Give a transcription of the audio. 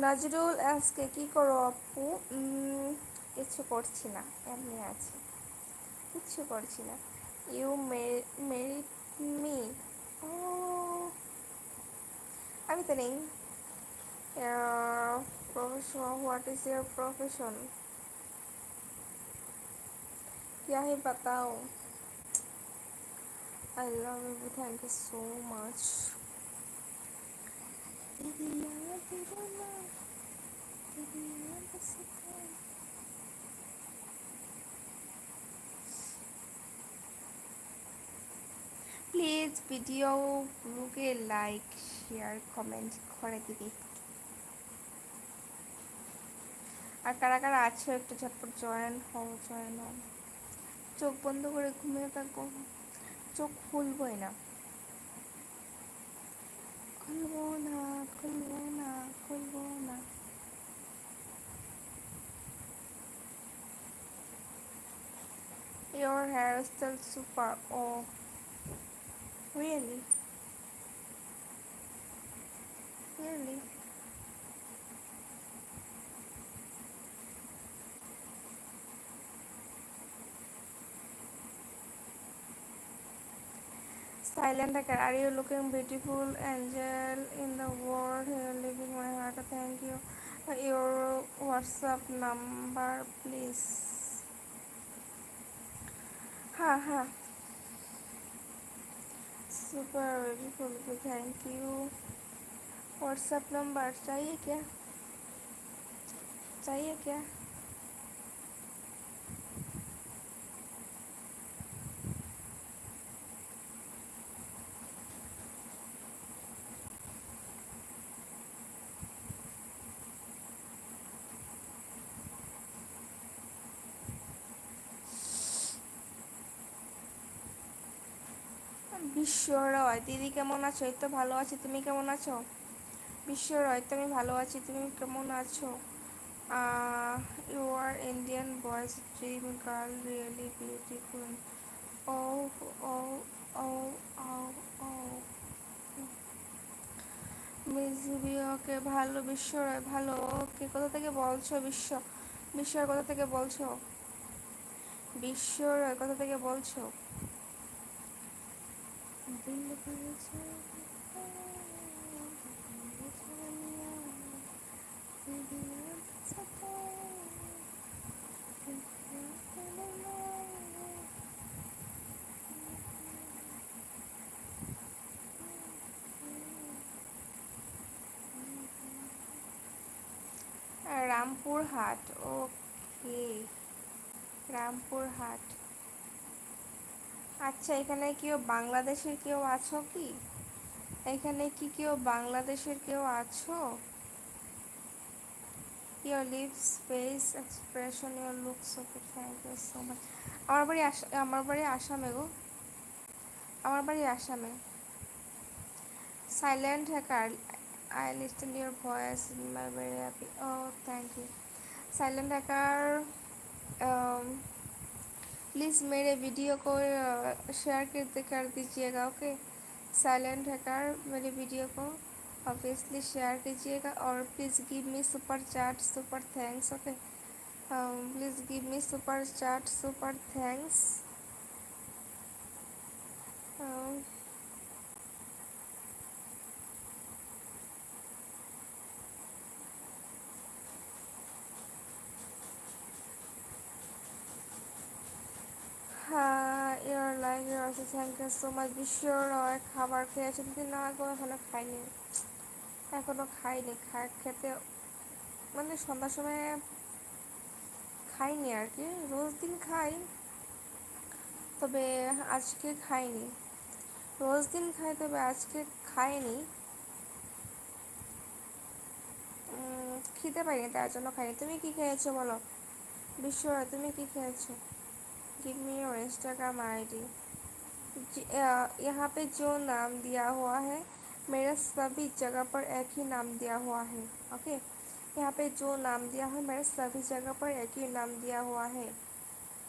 নজরুল আজকে কি করো আপু? কিছু করছি না, এমনি আছি, কিচ্ছু করছি না। You married me? ও, আমি তো নেই। Profession, what is your profession? क्या ही बताओ। I love you, thank you so much. तेरी याद रोना, तेरी याद सताए। প্লিজ ভিডিওগুলোকে লাইক, শেয়ার, কমেন্ট করে দিবি। আর কারা কারা আছো একটু ঝটপট জয়েন হও, জয়েন হও। চোখ বন্ধ করে ঘুমিয়ে থাকবো, চোখ খুলবই না, খুলবো না, খুলবো না, খুলবো না। Your hairstyle super. Oh, really? Really? Silent hacker, are you looking beautiful angel in the world? You're leaving my heart. Thank you. Your WhatsApp number, please. हाँ हाँ, super beautiful. Thank you. WhatsApp number चाहिए क्या? चाहिए क्या? বিশ্ব রয় দিদি কেমন আছো? এই তো ভালো আছি, তুমি কেমন আছো? বিশ্ব রয়, তুমি ভালো আছি, তুমি কেমন আছো? You are Indian boys dream girl, really beautiful. Oh oh oh oh oh okay ভালো, বিশ্ব রয় ভালো। ওকে, কোথা থেকে বলছো? বিশ্ব রয় কোথা থেকে বলছো? বিশ্ব রয় কোথা থেকে বলছো? দিল বলছে, রামপুরহাট। ওকে, রামপুরহাট। আচ্ছা, এখানে কেউ বাংলাদেশের কেউ আছো কি? এখানে কি কেউ বাংলাদেশের কেউ আছো? Your lips, face expression, your looks, okay, thank you so much. আমার বাড়ি আসামে গো, আমার বাড়ি আসামে। Silent hacker, I listen your voice, my very happy. Oh, thank you. Silent hacker, please मेरे वीडियो को शेयर कर दीजिएगा। ओके, साइलेंट हैकर मेरे वीडियो को ऑब्वियसली शेयर कीजिएगा, और please give me super chat, super thanks. Okay, please give me super chat, super thanks. হ্যাঁ, your like your আছে, থ্যাংক ইউ সো মাচ। বিশ্বর খাবার খেয়েছে দিদি? না গো, এখনো খাইনি, এখনো খাইনি। খেতে মানে সন্ধ্যার সময় খাইনি আর কি, রোজ দিন খাই, তবে আজকে খাইনি। রোজ দিন খাই, তবে আজকে খাইনি। খেতে পারিনি, তার জন্য খাইনি। তুমি কি খেয়েছো বলো? বিশ্ব, তুমি কি খেয়েছো? Give me your Instagram ID. यहाँ पे जो नाम दिया हुआ है, मेरा सभी जगह पर एक ही नाम दिया हुआ है। ओके, यहाँ पे जो नाम दिया है, मेरे सभी जगह पर एक ही नाम दिया हुआ है।